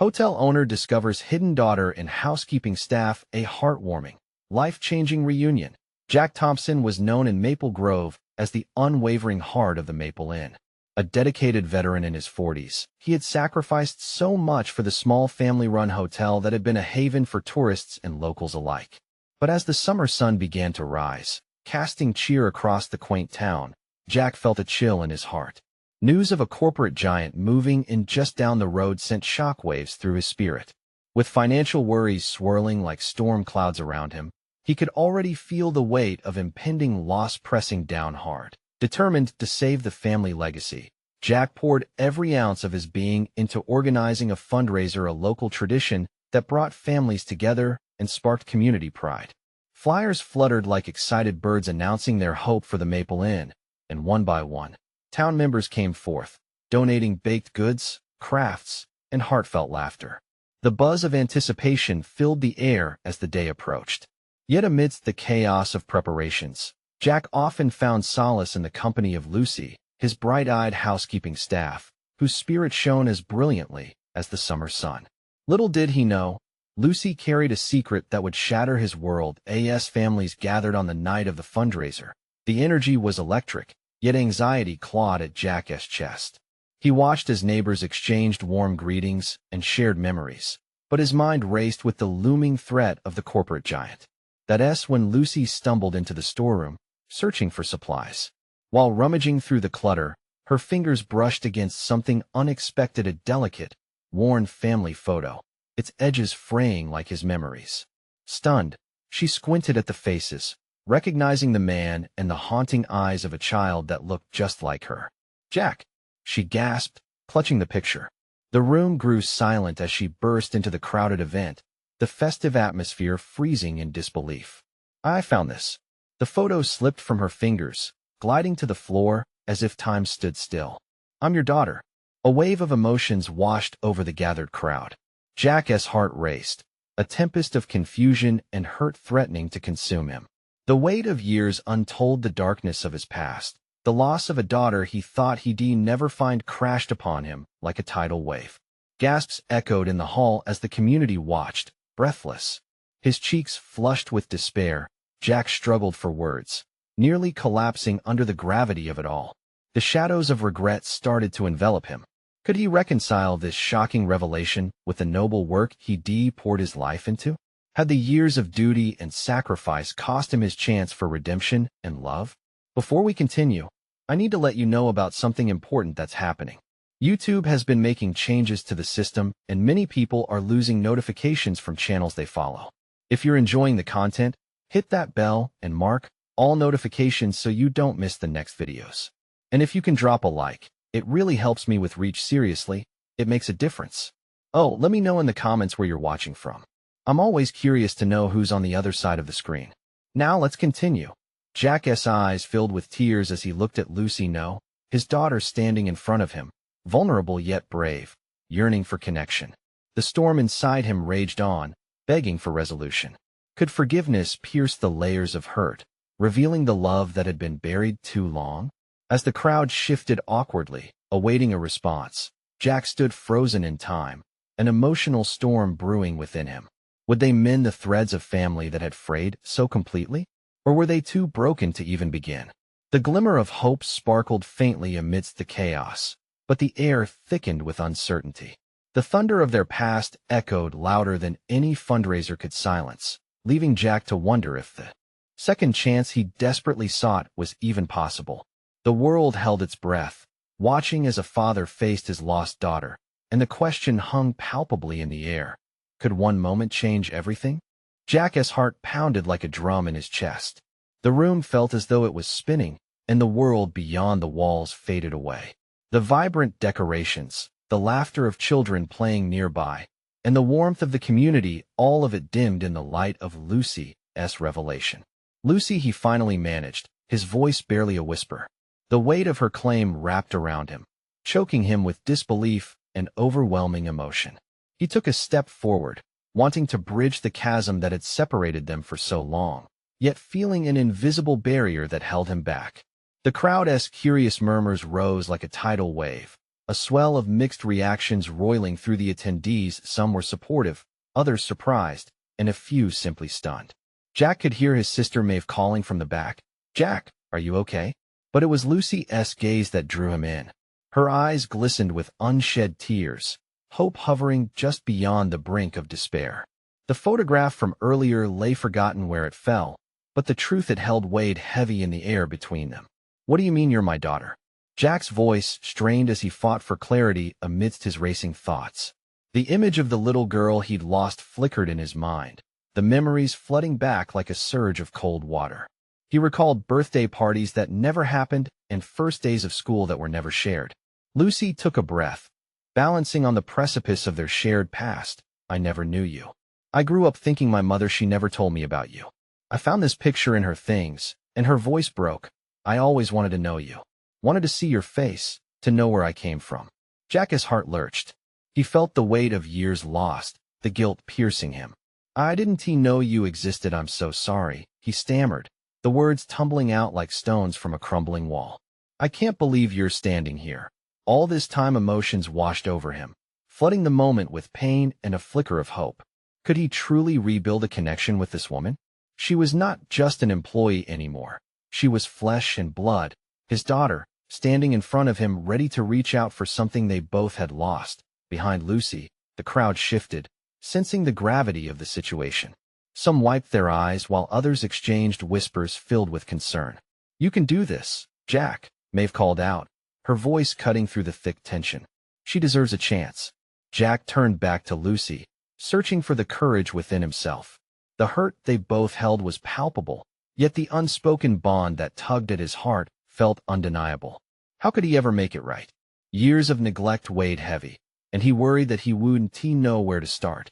Hotel owner discovers hidden daughter in housekeeping staff, a heartwarming, life-changing reunion. Jack Thompson was known in Maple Grove as the unwavering heart of the Maple Inn. A dedicated veteran in his 40s, he had sacrificed so much for the small family-run hotel that had been a haven for tourists and locals alike. But as the summer sun began to rise, casting cheer across the quaint town, Jack felt a chill in his heart. News of a corporate giant moving in just down the road sent shockwaves through his spirit. With financial worries swirling like storm clouds around him, he could already feel the weight of impending loss pressing down hard. Determined to save the family legacy, Jack poured every ounce of his being into organizing a fundraiser, a local tradition that brought families together and sparked community pride. Flyers fluttered like excited birds announcing their hope for the Maple Inn, and one by one, town members came forth, donating baked goods, crafts, and heartfelt laughter. The buzz of anticipation filled the air as the day approached. Yet amidst the chaos of preparations, Jack often found solace in the company of Lucy, his bright-eyed housekeeping staff, whose spirit shone as brilliantly as the summer sun. Little did he know, Lucy carried a secret that would shatter his world. As families gathered on the night of the fundraiser, the energy was electric, yet anxiety clawed at Jack's chest. He watched as neighbors exchanged warm greetings and shared memories, but his mind raced with the looming threat of the corporate giant. That's when Lucy stumbled into the storeroom, searching for supplies. While rummaging through the clutter, her fingers brushed against something unexpected, a delicate, worn family photo, its edges fraying like his memories. Stunned, she squinted at the faces, recognizing the man and the haunting eyes of a child that looked just like her. "Jack!" she gasped, clutching the picture. The room grew silent as she burst into the crowded event, the festive atmosphere freezing in disbelief. "I found this." The photo slipped from her fingers, gliding to the floor as if time stood still. "I'm your daughter." A wave of emotions washed over the gathered crowd. Jack's heart raced, a tempest of confusion and hurt threatening to consume him. The weight of years untold, the darkness of his past, the loss of a daughter he thought he'd never find crashed upon him like a tidal wave. Gasps echoed in the hall as the community watched, breathless. His cheeks flushed with despair, Jack struggled for words, nearly collapsing under the gravity of it all. The shadows of regret started to envelop him. Could he reconcile this shocking revelation with the noble work he'd poured his life into? Had the years of duty and sacrifice cost him his chance for redemption and love? Before we continue, I need to let you know about something important that's happening. YouTube has been making changes to the system, and many people are losing notifications from channels they follow. If you're enjoying the content, hit that bell and mark all notifications so you don't miss the next videos. And if you can drop a like, it really helps me with reach. Seriously, it makes a difference. Oh, let me know in the comments where you're watching from. I'm always curious to know who's on the other side of the screen. Now let's continue. Jack's eyes filled with tears as he looked at Lucy, his daughter standing in front of him, vulnerable yet brave, yearning for connection. The storm inside him raged on, begging for resolution. Could forgiveness pierce the layers of hurt, revealing the love that had been buried too long? As the crowd shifted awkwardly, awaiting a response, Jack stood frozen in time, an emotional storm brewing within him. Would they mend the threads of family that had frayed so completely? Or were they too broken to even begin? The glimmer of hope sparkled faintly amidst the chaos, but the air thickened with uncertainty. The thunder of their past echoed louder than any fundraiser could silence, leaving Jack to wonder if the second chance he desperately sought was even possible. The world held its breath, watching as a father faced his lost daughter, and the question hung palpably in the air. Could one moment change everything? Jack's heart pounded like a drum in his chest. The room felt as though it was spinning, and the world beyond the walls faded away. The vibrant decorations, the laughter of children playing nearby, and the warmth of the community, all of it dimmed in the light of Lucy's revelation. Lucy, he finally managed, his voice barely a whisper. The weight of her claim wrapped around him, choking him with disbelief and overwhelming emotion. He took a step forward, wanting to bridge the chasm that had separated them for so long, yet feeling an invisible barrier that held him back. The crowd's curious murmurs rose like a tidal wave, a swell of mixed reactions roiling through the attendees. Some were supportive, others surprised, and a few simply stunned. Jack could hear his sister Maeve calling from the back, "Jack, are you okay?" But it was Lucy's gaze that drew him in. Her eyes glistened with unshed tears, hope hovering just beyond the brink of despair. The photograph from earlier lay forgotten where it fell, but the truth it held weighed heavy in the air between them. "What do you mean you're my daughter?" Jack's voice strained as he fought for clarity amidst his racing thoughts. The image of the little girl he'd lost flickered in his mind, the memories flooding back like a surge of cold water. He recalled birthday parties that never happened and first days of school that were never shared. Lucy took a breath, balancing on the precipice of their shared past. "I never knew you. I grew up thinking my mother, she never told me about you. I found this picture in her things," and her voice broke. "I always wanted to know you. Wanted to see your face, to know where I came from." Jack's heart lurched. He felt the weight of years lost, the guilt piercing him. "I didn't know you existed. I'm so sorry," he stammered, the words tumbling out like stones from a crumbling wall. "I can't believe you're standing here." All this time emotions washed over him, flooding the moment with pain and a flicker of hope. Could he truly rebuild a connection with this woman? She was not just an employee anymore. She was flesh and blood, his daughter, standing in front of him ready to reach out for something they both had lost. Behind Lucy, the crowd shifted, sensing the gravity of the situation. Some wiped their eyes while others exchanged whispers filled with concern. "You can do this, Jack," Maeve called out, her voice cutting through the thick tension. "She deserves a chance." Jack turned back to Lucy, searching for the courage within himself. The hurt they both held was palpable, yet the unspoken bond that tugged at his heart felt undeniable. How could he ever make it right? Years of neglect weighed heavy, and he worried that he wouldn't know where to start.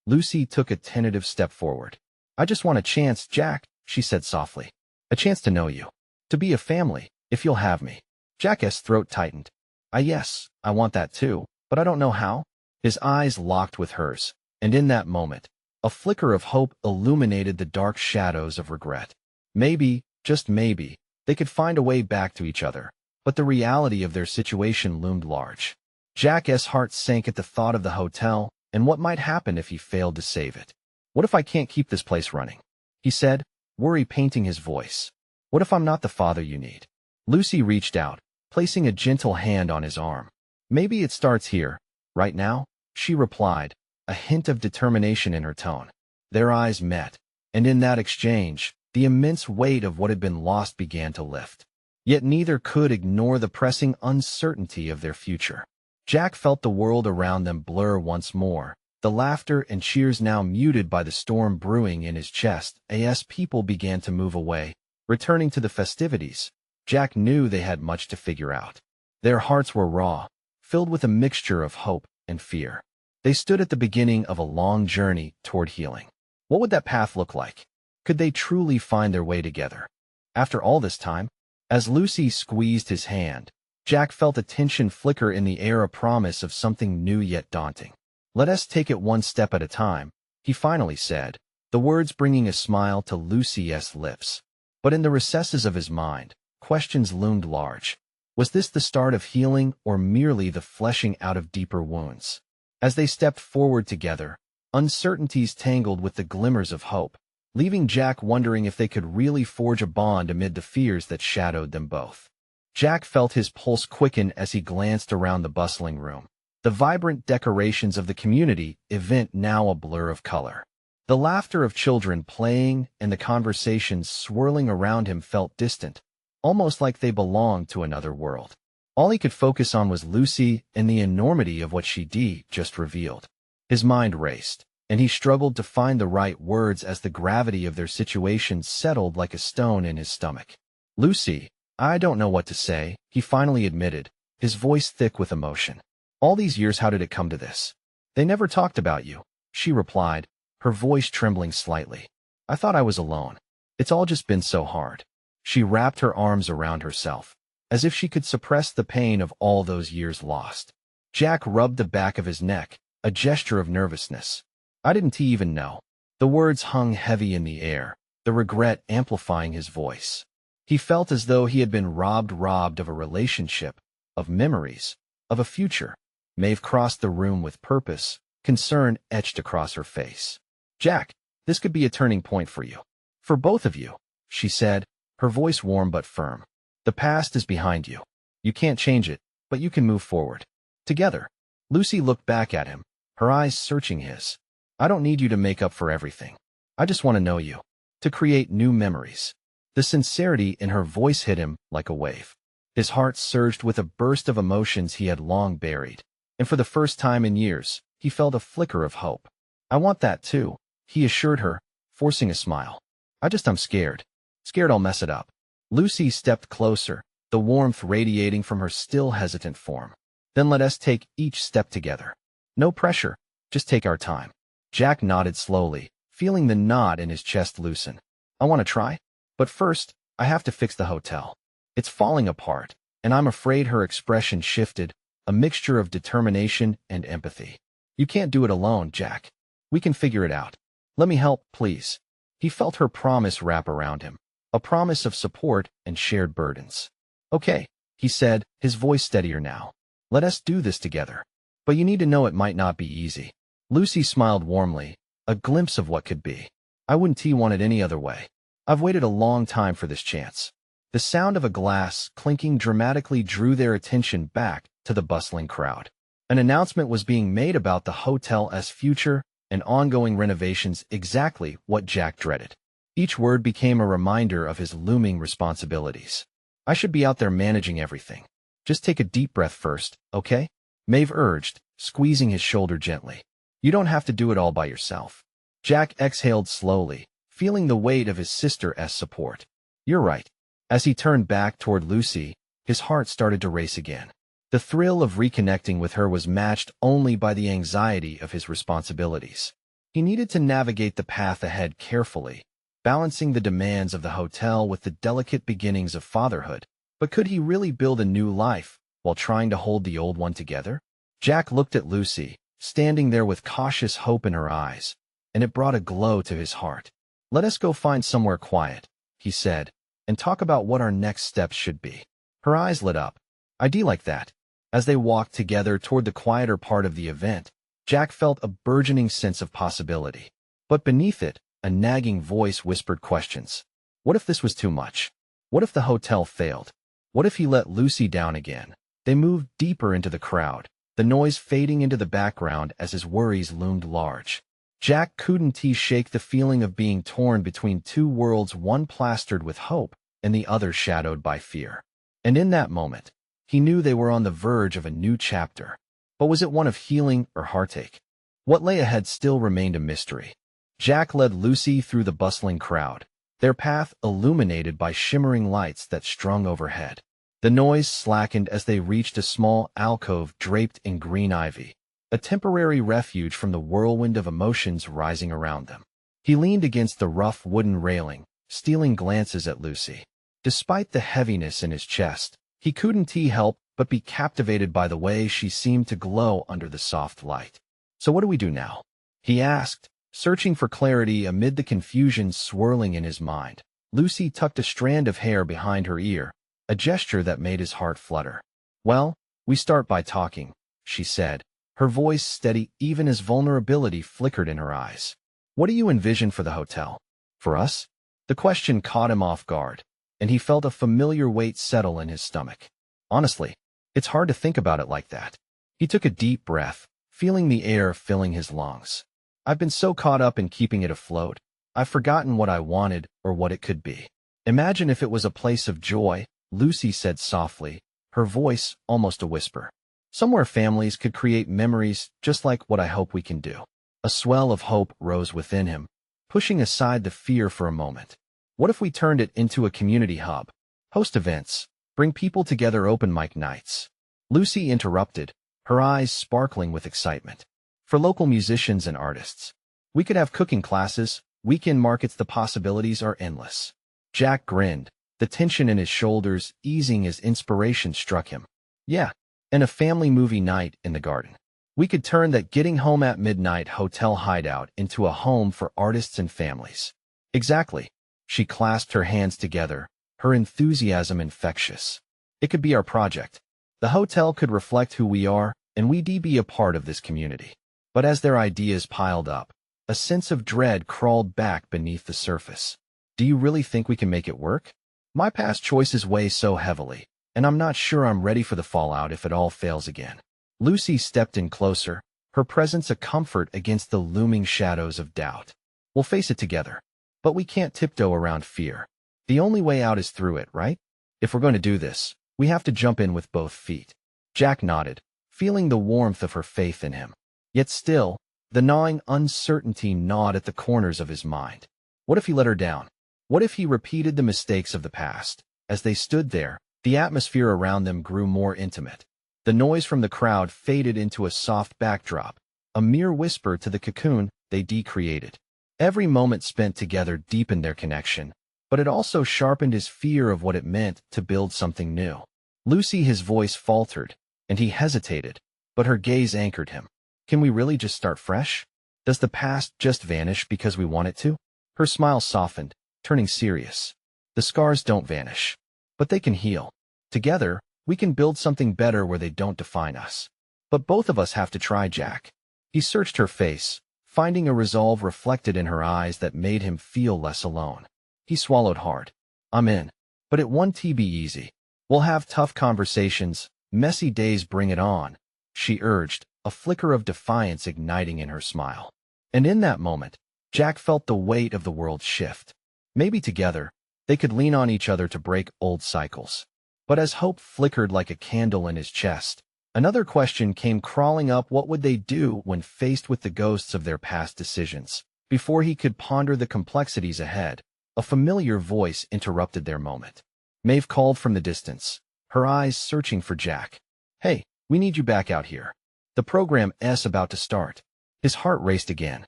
Lucy took a tentative step forward. "I just want a chance, Jack," she said softly. "A chance to know you. To be a family, if you'll have me." Jack's throat tightened. Yes, I want that too, but I don't know how." His eyes locked with hers, and in that moment, a flicker of hope illuminated the dark shadows of regret. Maybe, just maybe, they could find a way back to each other, but the reality of their situation loomed large. Jack's heart sank at the thought of the hotel and what might happen if he failed to save it. "What if I can't keep this place running?" he said, worry painting his voice. "What if I'm not the father you need?" Lucy reached out, placing a gentle hand on his arm. "Maybe it starts here, right now," she replied, a hint of determination in her tone. Their eyes met, and in that exchange, the immense weight of what had been lost began to lift. Yet neither could ignore the pressing uncertainty of their future. Jack felt the world around them blur once more, the laughter and cheers now muted by the storm brewing in his chest. As people began to move away, returning to the festivities, Jack knew they had much to figure out. Their hearts were raw, filled with a mixture of hope and fear. They stood at the beginning of a long journey toward healing. What would that path look like? Could they truly find their way together? After all this time, as Lucy squeezed his hand, Jack felt a tension flicker in the air, a promise of something new yet daunting. "Let us take it one step at a time," he finally said, the words bringing a smile to Lucy's lips. But in the recesses of his mind, questions loomed large. Was this the start of healing or merely the fleshing out of deeper wounds? As they stepped forward together, uncertainties tangled with the glimmers of hope, leaving Jack wondering if they could really forge a bond amid the fears that shadowed them both. Jack felt his pulse quicken as he glanced around the bustling room. The vibrant decorations of the community event now a blur of color. The laughter of children playing and the conversations swirling around him felt distant, almost like they belonged to another world. All he could focus on was Lucy and the enormity of what she'd just revealed. His mind raced, and he struggled to find the right words as the gravity of their situation settled like a stone in his stomach. "Lucy, I don't know what to say," he finally admitted, his voice thick with emotion. "All these years, how did it come to this?" "They never talked about you," she replied, her voice trembling slightly. "I thought I was alone. It's all just been so hard." She wrapped her arms around herself, as if she could suppress the pain of all those years lost. Jack rubbed the back of his neck, a gesture of nervousness. "I didn't even know." The words hung heavy in the air, the regret amplifying his voice. He felt as though he had been robbed of a relationship, of memories, of a future. Maeve crossed the room with purpose, concern etched across her face. Jack, this could be a turning point for you. For both of you, she said, her voice warm but firm. The past is behind you. You can't change it, but you can move forward. Together. Lucy looked back at him, her eyes searching his. I don't need you to make up for everything. I just want to know you. To create new memories. The sincerity in her voice hit him like a wave. His heart surged with a burst of emotions he had long buried. And for the first time in years, he felt a flicker of hope. I want that too, he assured her, forcing a smile. I'm scared. Scared I'll mess it up. Lucy stepped closer, the warmth radiating from her still hesitant form. Then let us take each step together. No pressure, just take our time. Jack nodded slowly, feeling the knot in his chest loosen. I want to try, but first, I have to fix the hotel. It's falling apart, and I'm afraid her expression shifted, a mixture of determination and empathy. You can't do it alone, Jack. We can figure it out. Let me help, please. He felt her promise wrap around him, a promise of support and shared burdens. Okay, he said, his voice steadier now. Let us do this together. But you need to know it might not be easy. Lucy smiled warmly, a glimpse of what could be. I wouldn't want it any other way. I've waited a long time for this chance. The sound of a glass clinking dramatically drew their attention back to the bustling crowd. An announcement was being made about the hotel's future and ongoing renovations, exactly what Jack dreaded. Each word became a reminder of his looming responsibilities. I should be out there managing everything. Just take a deep breath first, okay? Maeve urged, squeezing his shoulder gently. You don't have to do it all by yourself. Jack exhaled slowly, feeling the weight of his sister's support. You're right. As he turned back toward Lucy, his heart started to race again. The thrill of reconnecting with her was matched only by the anxiety of his responsibilities. He needed to navigate the path ahead carefully, balancing the demands of the hotel with the delicate beginnings of fatherhood. But could he really build a new life while trying to hold the old one together? Jack looked at Lucy, standing there with cautious hope in her eyes, and it brought a glow to his heart. Let us go find somewhere quiet, he said, and talk about what our next steps should be. Her eyes lit up. I'd like that. As they walked together toward the quieter part of the event, Jack felt a burgeoning sense of possibility. But beneath it, a nagging voice whispered questions. What if this was too much? What if the hotel failed? What if he let Lucy down again? They moved deeper into the crowd, the noise fading into the background as his worries loomed large. Jack couldn't shake the feeling of being torn between two worlds, one plastered with hope and the other shadowed by fear. And in that moment, he knew they were on the verge of a new chapter. But was it one of healing or heartache? What lay ahead still remained a mystery. Jack led Lucy through the bustling crowd, their path illuminated by shimmering lights that strung overhead. The noise slackened as they reached a small alcove draped in green ivy, a temporary refuge from the whirlwind of emotions rising around them. He leaned against the rough wooden railing, stealing glances at Lucy. Despite the heaviness in his chest, he couldn't help but be captivated by the way she seemed to glow under the soft light. So what do we do now? He asked, searching for clarity amid the confusion swirling in his mind. Lucy tucked a strand of hair behind her ear, a gesture that made his heart flutter. Well, we start by talking, she said, her voice steady even as vulnerability flickered in her eyes. What do you envision for the hotel? For us? The question caught him off guard, and he felt a familiar weight settle in his stomach. Honestly, it's hard to think about it like that. He took a deep breath, feeling the air filling his lungs. I've been so caught up in keeping it afloat, I've forgotten what I wanted or what it could be. Imagine if it was a place of joy, Lucy said softly, her voice almost a whisper. Somewhere families could create memories just like what I hope we can do. A swell of hope rose within him, pushing aside the fear for a moment. What if we turned it into a community hub? Host events, bring people together, open mic nights. Lucy interrupted, her eyes sparkling with excitement. For local musicians and artists. We could have cooking classes, weekend markets, the possibilities are endless. Jack grinned, the tension in his shoulders easing as inspiration struck him. Yeah, and a family movie night in the garden. We could turn that getting home at midnight hotel hideout into a home for artists and families. Exactly. She clasped her hands together, her enthusiasm infectious. It could be our project. The hotel could reflect who we are, and we'd be a part of this community. But as their ideas piled up, a sense of dread crawled back beneath the surface. Do you really think we can make it work? My past choices weigh so heavily, and I'm not sure I'm ready for the fallout if it all fails again. Lucy stepped in closer, her presence a comfort against the looming shadows of doubt. We'll face it together. But we can't tiptoe around fear. The only way out is through it, right? If we're going to do this, we have to jump in with both feet. Jack nodded, feeling the warmth of her faith in him. Yet still, the gnawing uncertainty gnawed at the corners of his mind. What if he let her down? What if he repeated the mistakes of the past? As they stood there, the atmosphere around them grew more intimate. The noise from the crowd faded into a soft backdrop, a mere whisper to the cocoon they decreated. Every moment spent together deepened their connection, but it also sharpened his fear of what it meant to build something new. Lucy, his voice faltered, and he hesitated, but her gaze anchored him. Can we really just start fresh? Does the past just vanish because we want it to? Her smile softened, turning serious. The scars don't vanish, but they can heal. Together, we can build something better where they don't define us. But both of us have to try, Jack. He searched her face, finding a resolve reflected in her eyes that made him feel less alone. He swallowed hard. I'm in. But it won't be easy. We'll have tough conversations, messy days, bring it on, she urged, a flicker of defiance igniting in her smile. And in that moment, Jack felt the weight of the world shift. Maybe together, they could lean on each other to break old cycles. But as hope flickered like a candle in his chest, another question came crawling up. What would they do when faced with the ghosts of their past decisions? Before he could ponder the complexities ahead, a familiar voice interrupted their moment. Maeve called from the distance, her eyes searching for Jack. Hey, we need you back out here. The program's about to start. His heart raced again.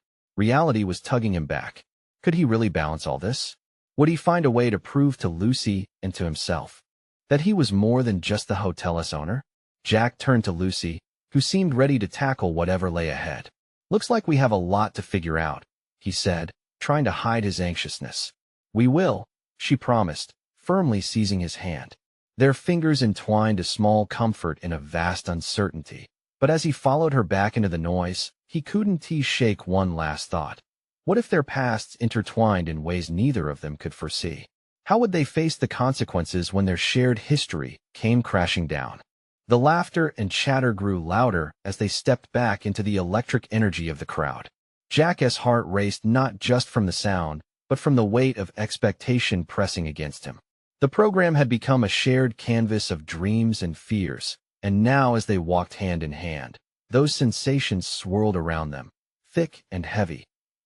Reality was tugging him back. Could he really balance all this? Would he find a way to prove to Lucy and to himself that he was more than just the hotel's owner? Jack turned to Lucy, who seemed ready to tackle whatever lay ahead. Looks like we have a lot to figure out, he said, trying to hide his anxiousness. We will, she promised, firmly seizing his hand. Their fingers entwined, a small comfort in a vast uncertainty. But as he followed her back into the noise, he couldn't shake one last thought. What if their pasts intertwined in ways neither of them could foresee? How would they face the consequences when their shared history came crashing down? The laughter and chatter grew louder as they stepped back into the electric energy of the crowd. Jack's heart raced not just from the sound, but from the weight of expectation pressing against him. The program had become a shared canvas of dreams and fears, and now as they walked hand in hand, those sensations swirled around them, thick and heavy.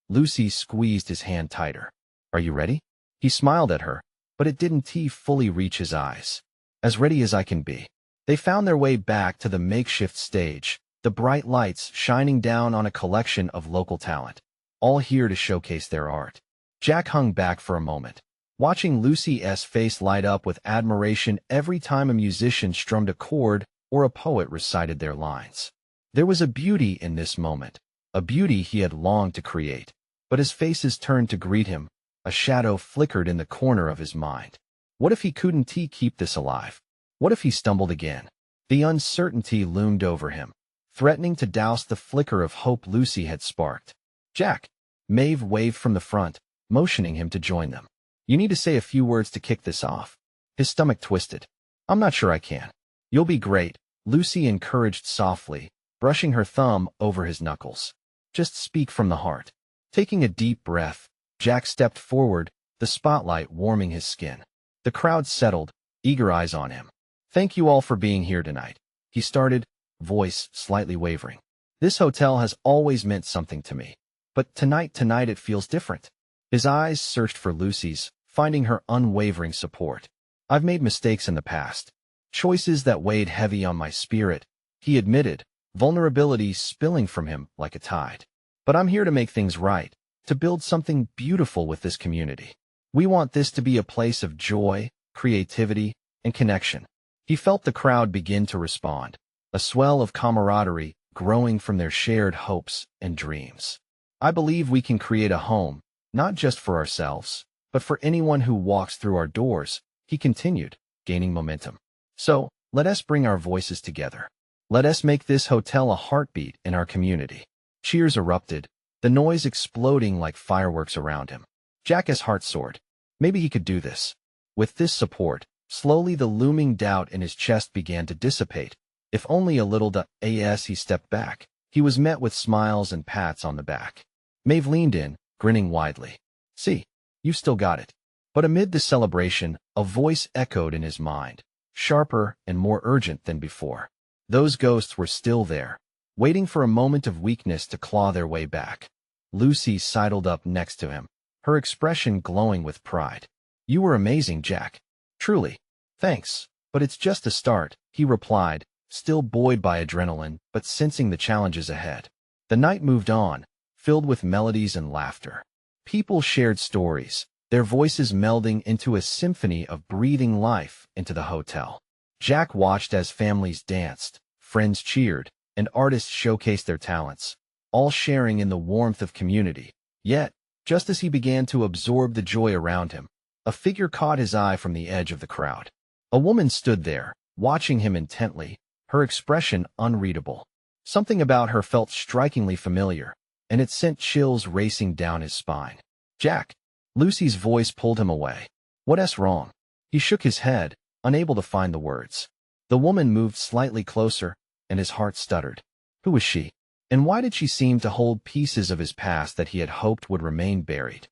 Lucy squeezed his hand tighter. Are you ready? He smiled at her, but it didn't fully reach his eyes. As ready as I can be. They found their way back to the makeshift stage, the bright lights shining down on a collection of local talent, all here to showcase their art. Jack hung back for a moment, watching Lucy's face light up with admiration every time a musician strummed a chord or a poet recited their lines. There was a beauty in this moment, a beauty he had longed to create. But as faces turned to greet him, a shadow flickered in the corner of his mind. What if he couldn't keep this alive? What if he stumbled again? The uncertainty loomed over him, threatening to douse the flicker of hope Lucy had sparked. Jack, Maeve waved from the front, motioning him to join them. You need to say a few words to kick this off. His stomach twisted. I'm not sure I can. You'll be great, Lucy encouraged softly, brushing her thumb over his knuckles. Just speak from the heart. Taking a deep breath, Jack stepped forward, the spotlight warming his skin. The crowd settled, eager eyes on him. Thank you all for being here tonight, he started, voice slightly wavering. This hotel has always meant something to me. But tonight it feels different. His eyes searched for Lucy's, finding her unwavering support. I've made mistakes in the past. Choices that weighed heavy on my spirit, he admitted, vulnerability spilling from him like a tide. But I'm here to make things right, to build something beautiful with this community. We want this to be a place of joy, creativity, and connection. He felt the crowd begin to respond, a swell of camaraderie growing from their shared hopes and dreams. I believe we can create a home, not just for ourselves, but for anyone who walks through our doors, he continued, gaining momentum. So, Let us bring our voices together. Let us make this hotel a heartbeat in our community. Cheers erupted, the noise exploding like fireworks around him. Jack's heart soared. Maybe he could do this. With this support, slowly the looming doubt in his chest began to dissipate. If only a little as he stepped back, he was met with smiles and pats on the back. Maeve leaned in, grinning widely. See, you've still got it. But amid the celebration, a voice echoed in his mind, sharper and more urgent than before. Those ghosts were still there, waiting for a moment of weakness to claw their way back. Lucy sidled up next to him, her expression glowing with pride. You were amazing, Jack. Truly. Thanks, but it's just a start, he replied, still buoyed by adrenaline, but sensing the challenges ahead. The night moved on, filled with melodies and laughter. People shared stories, their voices melding into a symphony of breathing life into the hotel. Jack watched as families danced, friends cheered, and artists showcased their talents, all sharing in the warmth of community. Yet, just as he began to absorb the joy around him, a figure caught his eye from the edge of the crowd. A woman stood there, watching him intently, her expression unreadable. Something about her felt strikingly familiar, and it sent chills racing down his spine. Jack. Lucy's voice pulled him away. What's wrong? He shook his head, unable to find the words. The woman moved slightly closer, and his heart stuttered. Who was she? And why did she seem to hold pieces of his past that he had hoped would remain buried?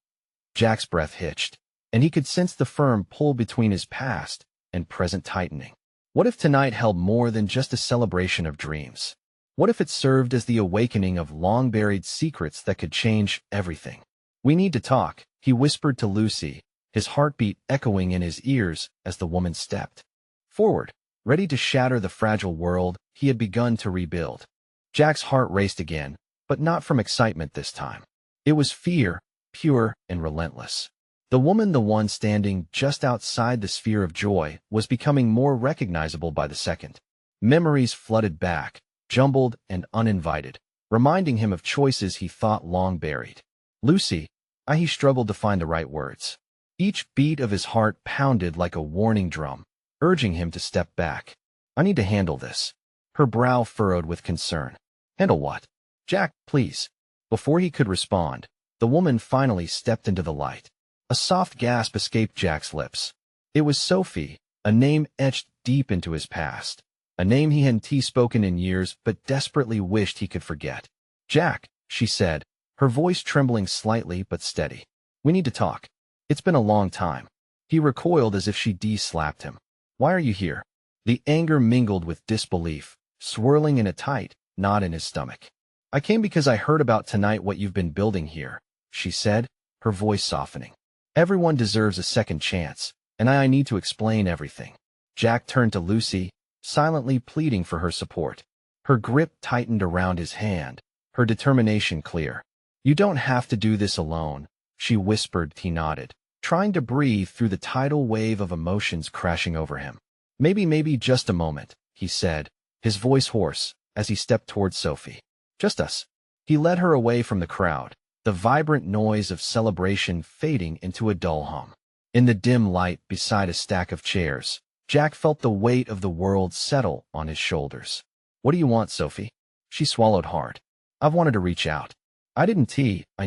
Jack's breath hitched, and he could sense the firm pull between his past and present tightening. What if tonight held more than just a celebration of dreams? What if it served as the awakening of long-buried secrets that could change everything? We need to talk, he whispered to Lucy, his heartbeat echoing in his ears as the woman stepped forward, ready to shatter the fragile world he had begun to rebuild. Jack's heart raced again, but not from excitement this time. It was fear, pure and relentless. The woman, the one standing just outside the sphere of joy, was becoming more recognizable by the second. Memories flooded back, jumbled and uninvited, reminding him of choices he thought long buried. Lucy, he struggled to find the right words. Each beat of his heart pounded like a warning drum, urging him to step back. I need to handle this. Her brow furrowed with concern. Handle what? Jack, please. Before he could respond, the woman finally stepped into the light. A soft gasp escaped Jack's lips. It was Sophie, a name etched deep into his past. A name he hadn't spoken in years but desperately wished he could forget. Jack, she said, her voice trembling slightly but steady. We need to talk. It's been a long time. He recoiled as if she slapped him. Why are you here? The anger mingled with disbelief, swirling in a tight knot in his stomach. I came because I heard about tonight what you've been building here, she said, her voice softening. Everyone deserves a second chance, and I need to explain everything. Jack turned to Lucy, silently pleading for her support. Her grip tightened around his hand, her determination clear. You don't have to do this alone, she whispered. He nodded, trying to breathe through the tidal wave of emotions crashing over him. Maybe just a moment, he said, his voice hoarse, as he stepped towards Sophie. Just us. He led her away from the crowd, the vibrant noise of celebration fading into a dull hum. In the dim light beside a stack of chairs, Jack felt the weight of the world settle on his shoulders. What do you want, Sophie? She swallowed hard. I've wanted to reach out. I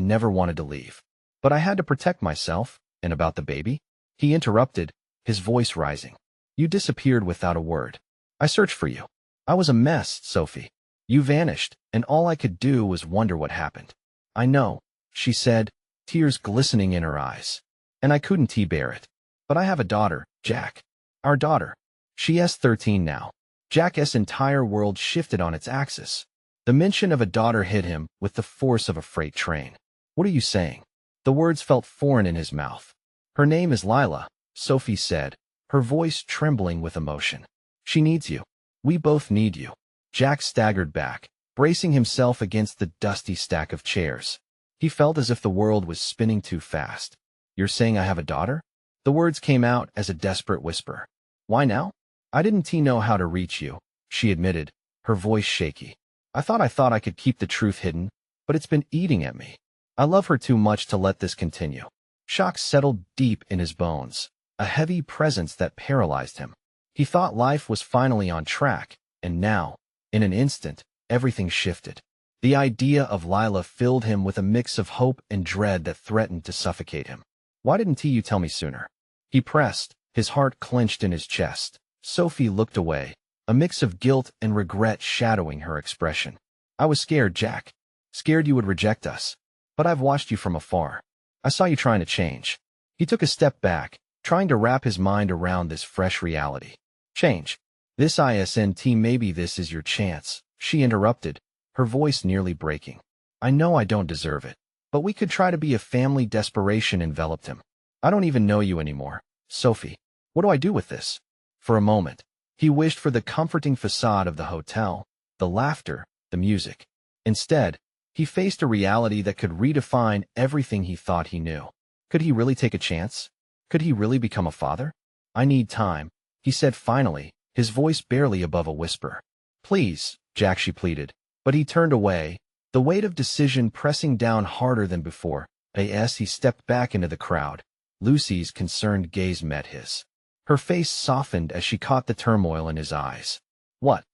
never wanted to leave. But I had to protect myself. And about the baby? He interrupted, his voice rising. You disappeared without a word. I searched for you. I was a mess, Sophie. You vanished, and all I could do was wonder what happened. I know, she said, tears glistening in her eyes. And I couldn't bear it. But I have a daughter, Jack. Our daughter. She's 13 now. Jack's entire world shifted on its axis. The mention of a daughter hit him with the force of a freight train. What are you saying? The words felt foreign in his mouth. Her name is Lila, Sophie said, her voice trembling with emotion. She needs you. We both need you. Jack staggered back, bracing himself against the dusty stack of chairs. He felt as if the world was spinning too fast. You're saying I have a daughter? The words came out as a desperate whisper. Why now? I didn't know how to reach you, she admitted, her voice shaky. I thought I could keep the truth hidden, but it's been eating at me. I love her too much to let this continue. Shock settled deep in his bones, a heavy presence that paralyzed him. He thought life was finally on track, and now, in an instant, everything shifted. The idea of Lila filled him with a mix of hope and dread that threatened to suffocate him. Why didn't you tell me sooner? He pressed, his heart clenched in his chest. Sophie looked away, a mix of guilt and regret shadowing her expression. I was scared, Jack. Scared you would reject us. But I've watched you from afar. I saw you trying to change. He took a step back, trying to wrap his mind around this fresh reality. Change. This isn't maybe this is your chance, she interrupted, her voice nearly breaking. I know I don't deserve it, but we could try to be a family. Desperation enveloped him. I don't even know you anymore, Sophie. What do I do with this? For a moment, he wished for the comforting facade of the hotel, the laughter, the music. Instead, he faced a reality that could redefine everything he thought he knew. Could he really take a chance? Could he really become a father? I need time, he said finally, his voice barely above a whisper. Please, Jack, she pleaded, but he turned away, the weight of decision pressing down harder than before. As he stepped back into the crowd, Lucy's concerned gaze met his. Her face softened as she caught the turmoil in his eyes. What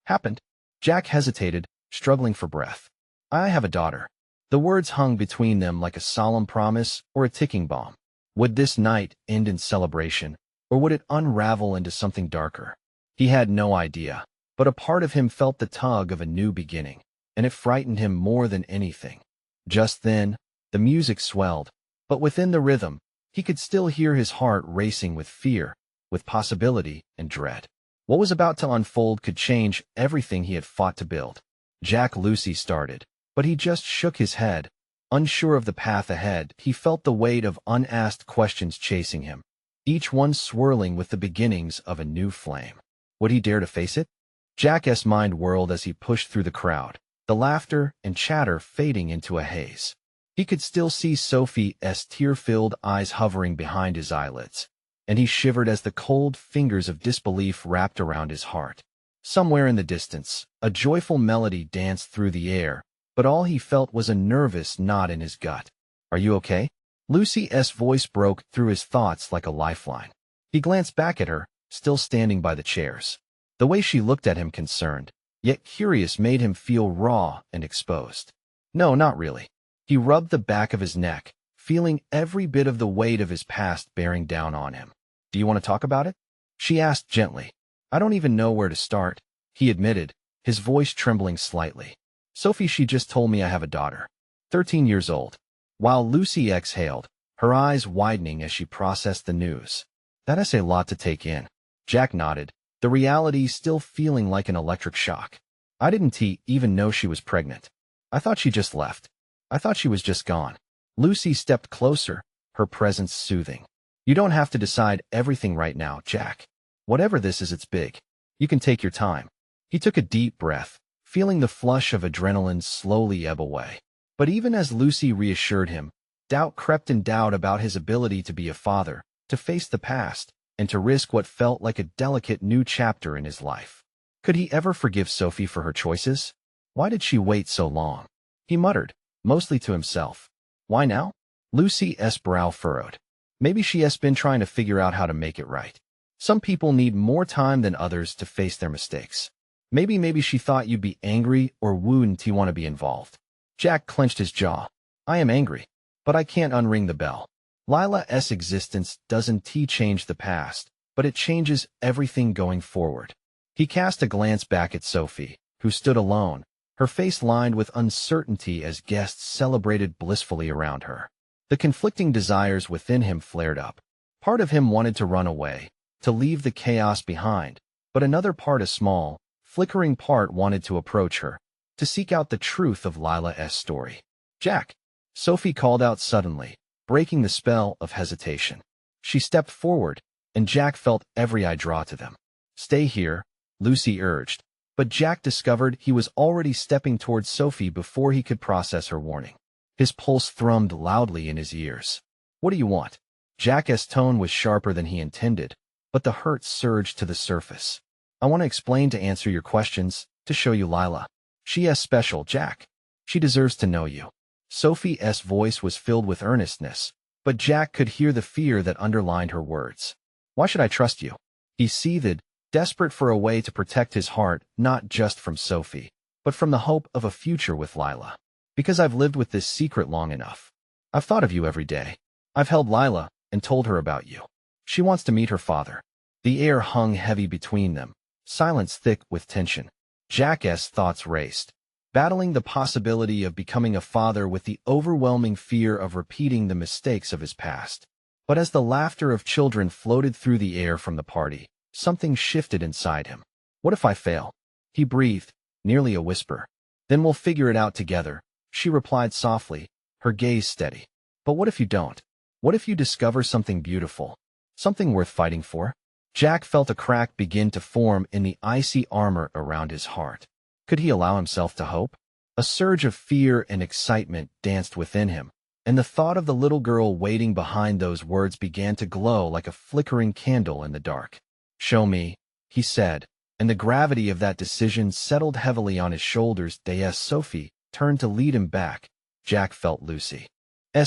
happened? Jack hesitated, struggling for breath. I have a daughter. The words hung between them like a solemn promise or a ticking bomb. Would this night end in celebration, or would it unravel into something darker? He had no idea, but a part of him felt the tug of a new beginning, and it frightened him more than anything. Just then, the music swelled, but within the rhythm, he could still hear his heart racing with fear, with possibility and dread. What was about to unfold could change everything he had fought to build. Jack, Lucy started, but he just shook his head. Unsure of the path ahead, he felt the weight of unasked questions chasing him, each one swirling with the beginnings of a new flame. Would he dare to face it? Jack's mind whirled as he pushed through the crowd, the laughter and chatter fading into a haze. He could still see Sophie's tear-filled eyes hovering behind his eyelids, and he shivered as the cold fingers of disbelief wrapped around his heart. Somewhere in the distance, a joyful melody danced through the air, but all he felt was a nervous knot in his gut. Are you okay? Lucy's voice broke through his thoughts like a lifeline. He glanced back at her, still standing by the chairs. The way she looked at him, concerned, yet curious, made him feel raw and exposed. No, not really. He rubbed the back of his neck, feeling every bit of the weight of his past bearing down on him. Do you want to talk about it? She asked gently. I don't even know where to start, he admitted, his voice trembling slightly. Sophie, she just told me I have a daughter. 13 years old. While Lucy exhaled, her eyes widening as she processed the news. That's a lot to take in. Jack nodded, the reality still feeling like an electric shock. I didn't even know she was pregnant. I thought she just left. I thought she was just gone. Lucy stepped closer, her presence soothing. You don't have to decide everything right now, Jack. Whatever this is, it's big. You can take your time. He took a deep breath, feeling the flush of adrenaline slowly ebb away. But even as Lucy reassured him, doubt crept in, doubt about his ability to be a father, to face the past, and to risk what felt like a delicate new chapter in his life. Could he ever forgive Sophie for her choices? Why did she wait so long? He muttered, mostly to himself. Why now? Lucy's brow furrowed. Maybe she has been trying to figure out how to make it right. Some people need more time than others to face their mistakes. Maybe she thought you'd be angry or wouldn't want to be involved. Jack clenched his jaw. I am angry, but I can't unring the bell. Lila's existence doesn't change the past, but it changes everything going forward. He cast a glance back at Sophie, who stood alone, her face lined with uncertainty as guests celebrated blissfully around her. The conflicting desires within him flared up. Part of him wanted to run away, to leave the chaos behind, but another part, a small, flickering part, wanted to approach her, to seek out the truth of Lila's story. Jack, Sophie called out suddenly, breaking the spell of hesitation. She stepped forward, and Jack felt every eye draw to them. Stay here, Lucy urged, but Jack discovered he was already stepping towards Sophie before he could process her warning. His pulse thrummed loudly in his ears. What do you want? Jack's tone was sharper than he intended, but the hurt surged to the surface. I want to explain, to answer your questions, to show you Lila. She is special, Jack. She deserves to know you. Sophie's voice was filled with earnestness, but Jack could hear the fear that underlined her words. Why should I trust you? He seethed, desperate for a way to protect his heart not just from Sophie, but from the hope of a future with Lila. Because I've lived with this secret long enough. I've thought of you every day. I've held Lila and told her about you. She wants to meet her father. The air hung heavy between them, silence thick with tension. Jack's thoughts raced, battling the possibility of becoming a father with the overwhelming fear of repeating the mistakes of his past. But as the laughter of children floated through the air from the party, something shifted inside him. What if I fail? He breathed, nearly a whisper. Then we'll figure it out together, she replied softly, her gaze steady. But what if you don't? What if you discover something beautiful? Something worth fighting for? Jack felt a crack begin to form in the icy armor around his heart. Could he allow himself to hope? A surge of fear and excitement danced within him, and the thought of the little girl waiting behind those words began to glow like a flickering candle in the dark. Show me, he said, and the gravity of that decision settled heavily on his shoulders. As Sophie turned to lead him back, Jack felt Lucy's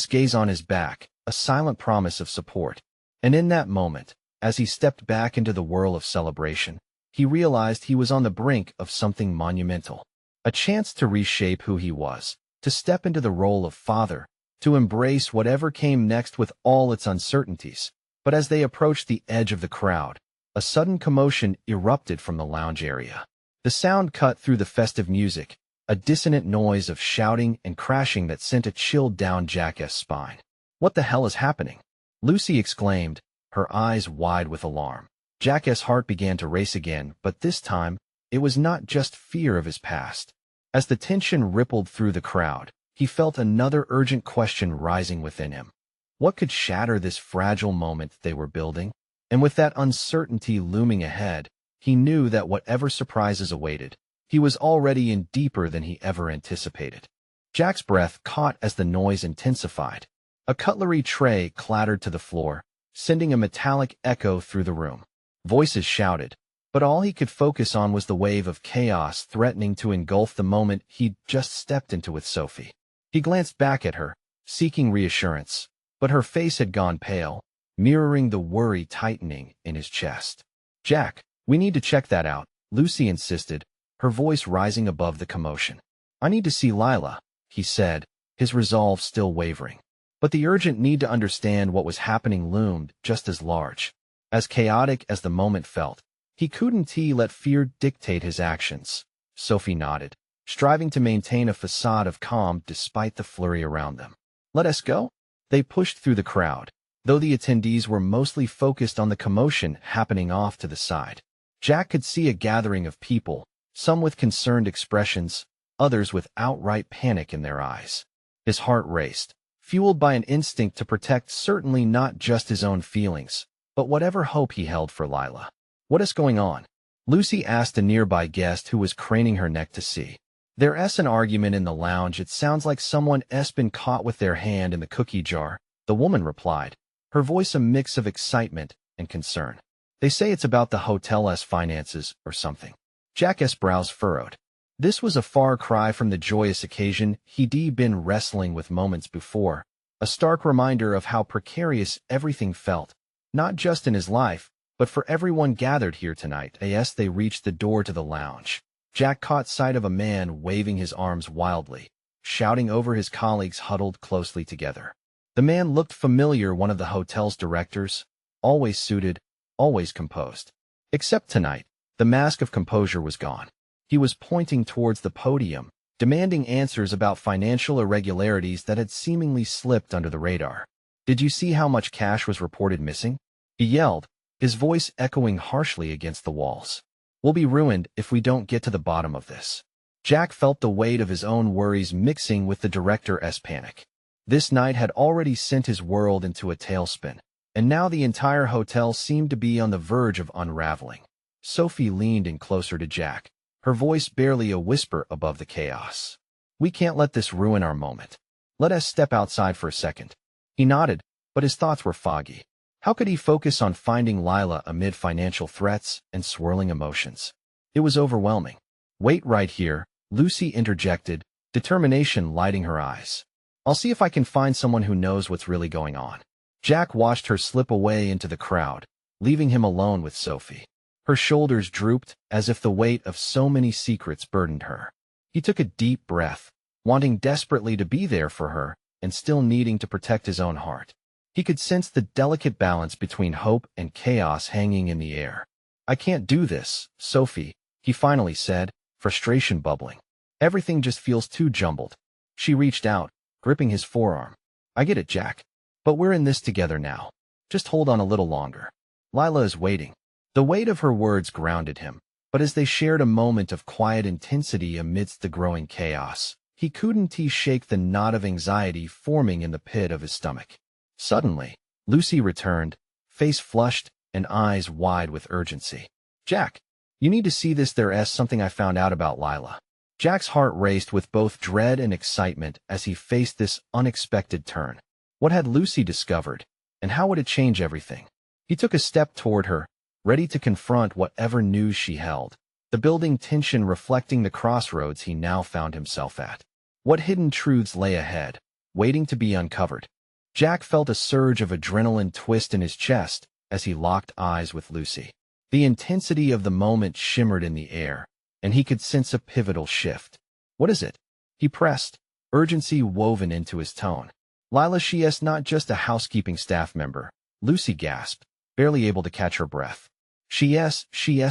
gaze on his back, a silent promise of support. And in that moment, as he stepped back into the whirl of celebration, he realized he was on the brink of something monumental. A chance to reshape who he was, to step into the role of father, to embrace whatever came next with all its uncertainties. But as they approached the edge of the crowd, a sudden commotion erupted from the lounge area. The sound cut through the festive music, a dissonant noise of shouting and crashing that sent a chill down Jack's spine. What the hell is happening? Lucy exclaimed, her eyes wide with alarm. Jack's heart began to race again, but this time, it was not just fear of his past. As the tension rippled through the crowd, he felt another urgent question rising within him. What could shatter this fragile moment they were building? And with that uncertainty looming ahead, he knew that whatever surprises awaited, he was already in deeper than he ever anticipated. Jack's breath caught as the noise intensified. A cutlery tray clattered to the floor, sending a metallic echo through the room. Voices shouted, but all he could focus on was the wave of chaos threatening to engulf the moment he'd just stepped into with Sophie. He glanced back at her, seeking reassurance, but her face had gone pale, mirroring the worry tightening in his chest. Jack, we need to check that out, Lucy insisted, her voice rising above the commotion. I need to see Lila, he said, his resolve still wavering. But the urgent need to understand what was happening loomed just as large. As chaotic as the moment felt, he couldn't let fear dictate his actions. Sophie nodded, striving to maintain a facade of calm despite the flurry around them. Let us go? They pushed through the crowd, though the attendees were mostly focused on the commotion happening off to the side. Jack could see a gathering of people, some with concerned expressions, others with outright panic in their eyes. His heart raced, fueled by an instinct to protect certainly not just his own feelings, but whatever hope he held for Lila. What is going on? Lucy asked a nearby guest who was craning her neck to see. There's an argument in the lounge. It sounds like someone's been caught with their hand in the cookie jar, the woman replied, her voice a mix of excitement and concern. They say it's about the hotel's finances or something. Jack's brows furrowed. This was a far cry from the joyous occasion he'd been wrestling with moments before, a stark reminder of how precarious everything felt, not just in his life, but for everyone gathered here tonight. As they reached the door to the lounge, Jack caught sight of a man waving his arms wildly, shouting over his colleagues huddled closely together. The man looked familiar, one of the hotel's directors, always suited, always composed. Except tonight, the mask of composure was gone. He was pointing towards the podium, demanding answers about financial irregularities that had seemingly slipped under the radar. Did you see how much cash was reported missing? He yelled, his voice echoing harshly against the walls. We'll be ruined if we don't get to the bottom of this. Jack felt the weight of his own worries mixing with the director's panic. This night had already sent his world into a tailspin, and now the entire hotel seemed to be on the verge of unraveling. Sophie leaned in closer to Jack, her voice barely a whisper above the chaos. We can't let this ruin our moment. Let us step outside for a second. He nodded, but his thoughts were foggy. How could he focus on finding Lila amid financial threats and swirling emotions? It was overwhelming. Wait right here, Lucy interjected, determination lighting her eyes. I'll see if I can find someone who knows what's really going on. Jack watched her slip away into the crowd, leaving him alone with Sophie. Her shoulders drooped as if the weight of so many secrets burdened her. He took a deep breath, wanting desperately to be there for her and still needing to protect his own heart. He could sense the delicate balance between hope and chaos hanging in the air. "I can't do this, Sophie," he finally said, frustration bubbling. "Everything just feels too jumbled." She reached out, gripping his forearm. "I get it, Jack. But we're in this together now. Just hold on a little longer. Lila is waiting." The weight of her words grounded him, but as they shared a moment of quiet intensity amidst the growing chaos, he couldn't shake the knot of anxiety forming in the pit of his stomach. Suddenly, Lucy returned, face flushed and eyes wide with urgency. "Jack, you need to see this. There's something I found out about Lila." Jack's heart raced with both dread and excitement as he faced this unexpected turn. What had Lucy discovered, and how would it change everything? He took a step toward her, ready to confront whatever news she held, the building tension reflecting the crossroads he now found himself at. What hidden truths lay ahead, waiting to be uncovered? Jack felt a surge of adrenaline twist in his chest as he locked eyes with Lucy. The intensity of the moment shimmered in the air, and he could sense a pivotal shift. "What is it?" he pressed, urgency woven into his tone. "Lila, she is not just a housekeeping staff member," Lucy gasped, barely able to catch her breath. She is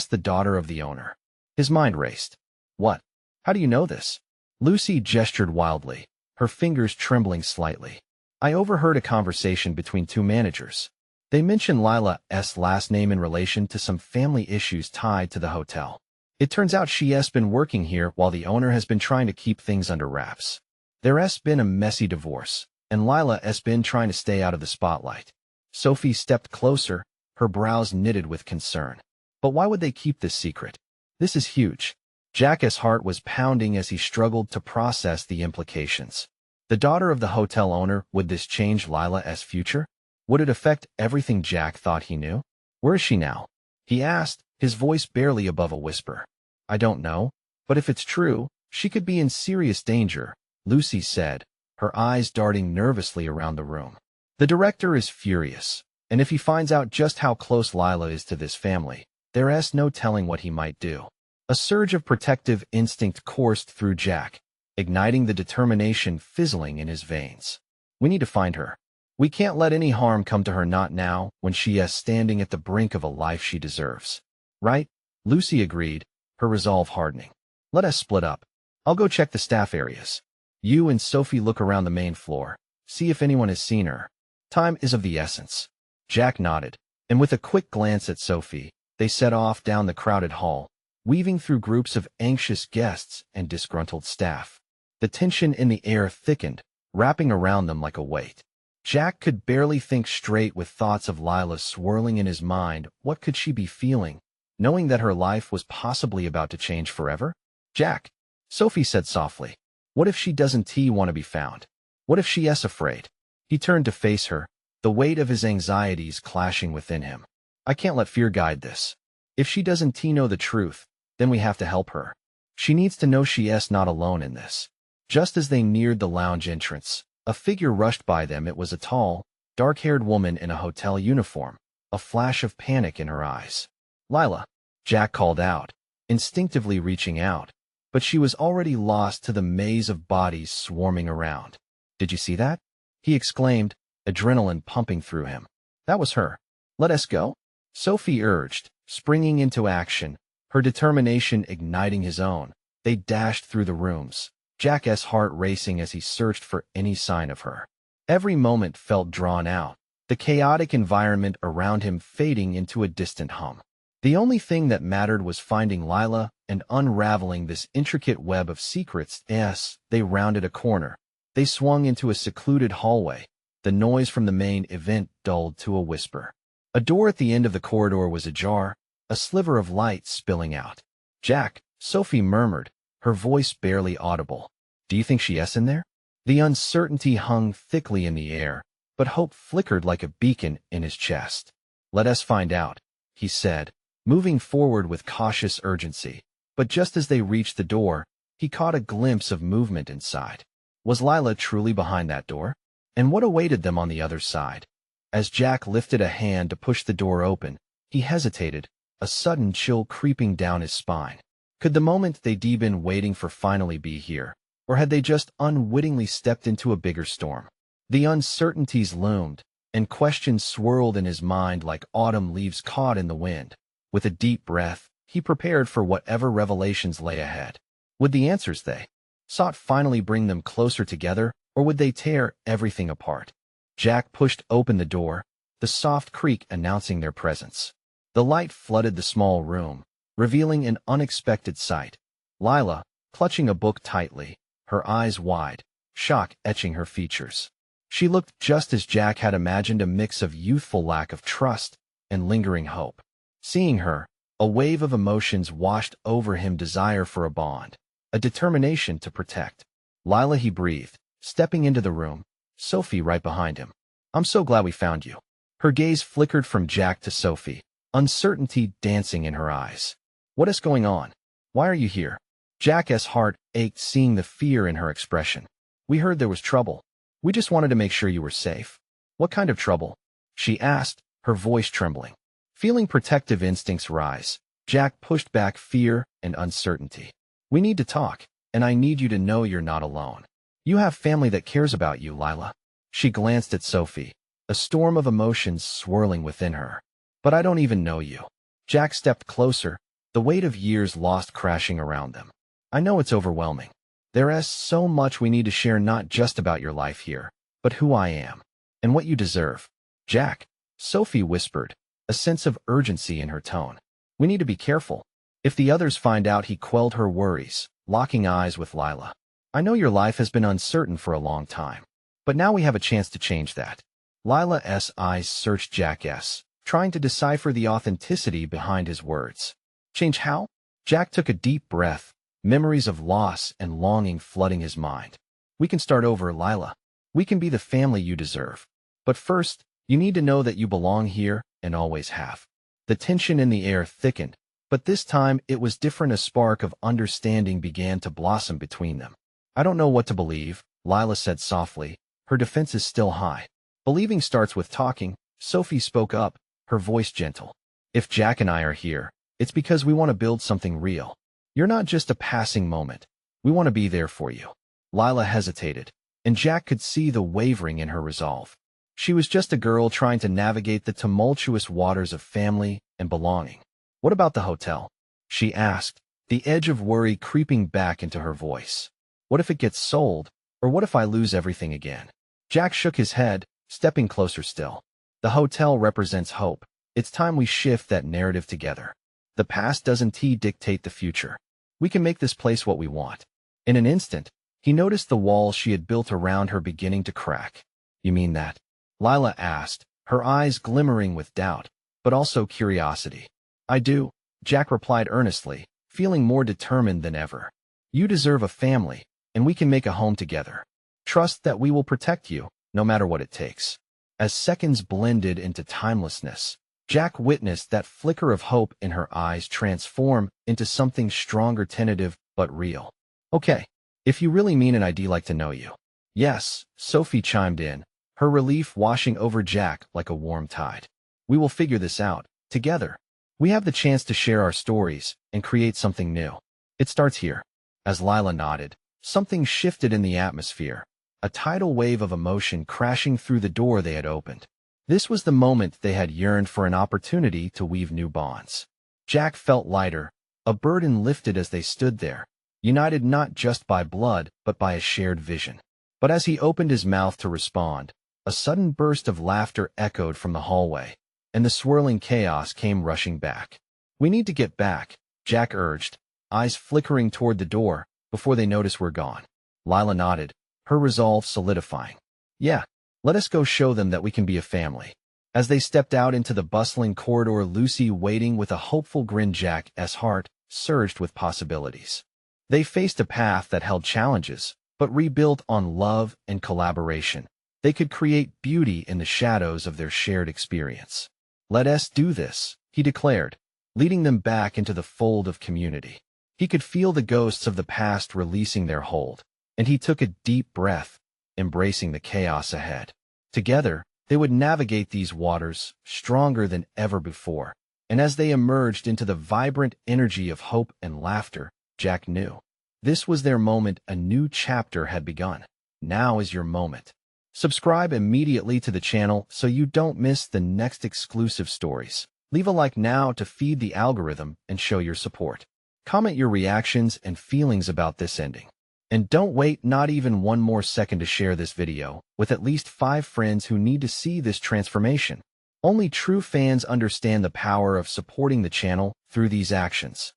the daughter of the owner." His mind raced. "What? How do you know this?" Lucy gestured wildly, her fingers trembling slightly. "I overheard a conversation between two managers. They mentioned Lila's last name in relation to some family issues tied to the hotel. It turns out she has been working here while the owner has been trying to keep things under wraps. There has been a messy divorce, and Lila has been trying to stay out of the spotlight." Sophie stepped closer, her brows knitted with concern. "But why would they keep this secret? This is huge." Jack's heart was pounding as he struggled to process the implications. The daughter of the hotel owner, would this change Lila's future? Would it affect everything Jack thought he knew? "Where is she now?" he asked, his voice barely above a whisper. "I don't know, but if it's true, she could be in serious danger," Lucy said, her eyes darting nervously around the room. "The director is furious, and if he finds out just how close Lila is to this family, there is no telling what he might do." A surge of protective instinct coursed through Jack, igniting the determination fizzling in his veins. "We need to find her. We can't let any harm come to her, not now, when she is standing at the brink of a life she deserves." "Right," Lucy agreed, her resolve hardening. "Let us split up. I'll go check the staff areas. You and Sophie look around the main floor, see if anyone has seen her. Time is of the essence." Jack nodded, and with a quick glance at Sophie, they set off down the crowded hall, weaving through groups of anxious guests and disgruntled staff. The tension in the air thickened, wrapping around them like a weight. Jack could barely think straight with thoughts of Lila swirling in his mind. What could she be feeling, knowing that her life was possibly about to change forever? "Jack," Sophie said softly, "what if she doesn't want to be found? What if she is afraid?" He turned to face her, the weight of his anxieties clashing within him. "I can't let fear guide this. If she doesn't know the truth, then we have to help her. She needs to know she is not alone in this." Just as they neared the lounge entrance, a figure rushed by them. It was a tall, dark-haired woman in a hotel uniform, a flash of panic in her eyes. "Lila," Jack called out, instinctively reaching out, but she was already lost to the maze of bodies swarming around. "Did you see that?" he exclaimed, adrenaline pumping through him. "That was her. Let us go," Sophie urged, springing into action, her determination igniting his own. They dashed through the rooms, Jack's heart racing as he searched for any sign of her. Every moment felt drawn out, the chaotic environment around him fading into a distant hum. The only thing that mattered was finding Lila and unraveling this intricate web of secrets. As they rounded a corner, they swung into a secluded hallway, the noise from the main event dulled to a whisper. A door at the end of the corridor was ajar, a sliver of light spilling out. "Jack," Sophie murmured, her voice barely audible. "Do you think she is in there?" The uncertainty hung thickly in the air, but hope flickered like a beacon in his chest. "Let us find out," he said, moving forward with cautious urgency. But just as they reached the door, he caught a glimpse of movement inside. Was Lila truly behind that door? And what awaited them on the other side? As Jack lifted a hand to push the door open, he hesitated, a sudden chill creeping down his spine. Could the moment they'd been waiting for finally be here, or had they just unwittingly stepped into a bigger storm? The uncertainties loomed, and questions swirled in his mind like autumn leaves caught in the wind. With a deep breath, he prepared for whatever revelations lay ahead. Would the answers they sought finally bring them closer together, or would they tear everything apart? Jack pushed open the door, the soft creak announcing their presence. The light flooded the small room, revealing an unexpected sight. Lila, clutching a book tightly, her eyes wide, shock etching her features. She looked just as Jack had imagined, a mix of youthful lack of trust and lingering hope. Seeing her, a wave of emotions washed over him, desire for a bond, a determination to protect. Lila, he breathed, stepping into the room, Sophie right behind him. I'm so glad we found you. Her gaze flickered from Jack to Sophie, uncertainty dancing in her eyes. What is going on? Why are you here? Jack's heart ached seeing the fear in her expression. We heard there was trouble. We just wanted to make sure you were safe. What kind of trouble? She asked, her voice trembling. Feeling protective instincts rise, Jack pushed back fear and uncertainty. We need to talk, and I need you to know you're not alone. You have family that cares about you, Lila. She glanced at Sophie, a storm of emotions swirling within her. But I don't even know you. Jack stepped closer, the weight of years lost crashing around them. I know it's overwhelming. There is so much we need to share, not just about your life here, but who I am, and what you deserve. Jack, Sophie whispered, a sense of urgency in her tone. We need to be careful. If the others find out, he quelled her worries, locking eyes with Lila. I know your life has been uncertain for a long time, but now we have a chance to change that. Lila's eyes searched Jack's, trying to decipher the authenticity behind his words. Change how? Jack took a deep breath, memories of loss and longing flooding his mind. We can start over, Lila. We can be the family you deserve. But first, you need to know that you belong here and always have. The tension in the air thickened, but this time it was different. A spark of understanding began to blossom between them. I don't know what to believe, Lila said softly, her defenses still high. Believing starts with talking, Sophie spoke up, her voice gentle. If Jack and I are here, it's because we want to build something real. You're not just a passing moment. We want to be there for you. Lila hesitated, and Jack could see the wavering in her resolve. She was just a girl trying to navigate the tumultuous waters of family and belonging. What about the hotel? She asked, the edge of worry creeping back into her voice. What if it gets sold, or what if I lose everything again? Jack shook his head, stepping closer still. The hotel represents hope. It's time we shift that narrative together. The past doesn't dictate the future. We can make this place what we want. In an instant, he noticed the walls she had built around her beginning to crack. You mean that? Lila asked, her eyes glimmering with doubt, but also curiosity. I do, Jack replied earnestly, feeling more determined than ever. You deserve a family, and we can make a home together. Trust that we will protect you, no matter what it takes. As seconds blended into timelessness, Jack witnessed that flicker of hope in her eyes transform into something stronger, tentative, but real. Okay, if you really mean it, I'd like to know you. Yes, Sophie chimed in, her relief washing over Jack like a warm tide. We will figure this out, together. We have the chance to share our stories and create something new. It starts here. As Lila nodded, something shifted in the atmosphere, a tidal wave of emotion crashing through the door they had opened. This was the moment they had yearned for, an opportunity to weave new bonds. Jack felt lighter, a burden lifted as they stood there, united not just by blood but by a shared vision. But as he opened his mouth to respond, a sudden burst of laughter echoed from the hallway, and the swirling chaos came rushing back. We need to get back, Jack urged, eyes flickering toward the door, before they notice we're gone. Lila nodded, her resolve solidifying. Yeah, let us go show them that we can be a family. As they stepped out into the bustling corridor, Lucy waiting with a hopeful grin, Jack's heart surged with possibilities. They faced a path that held challenges, but rebuilt on love and collaboration. They could create beauty in the shadows of their shared experience. Let us do this, he declared, leading them back into the fold of community. He could feel the ghosts of the past releasing their hold, and he took a deep breath, embracing the chaos ahead. Together, they would navigate these waters, stronger than ever before. And as they emerged into the vibrant energy of hope and laughter, Jack knew. This was their moment. A new chapter had begun. Now is your moment. Subscribe immediately to the channel so you don't miss the next exclusive stories. Leave a like now to feed the algorithm and show your support. Comment your reactions and feelings about this ending. And don't wait not even one more second to share this video with at least 5 friends who need to see this transformation. Only true fans understand the power of supporting the channel through these actions.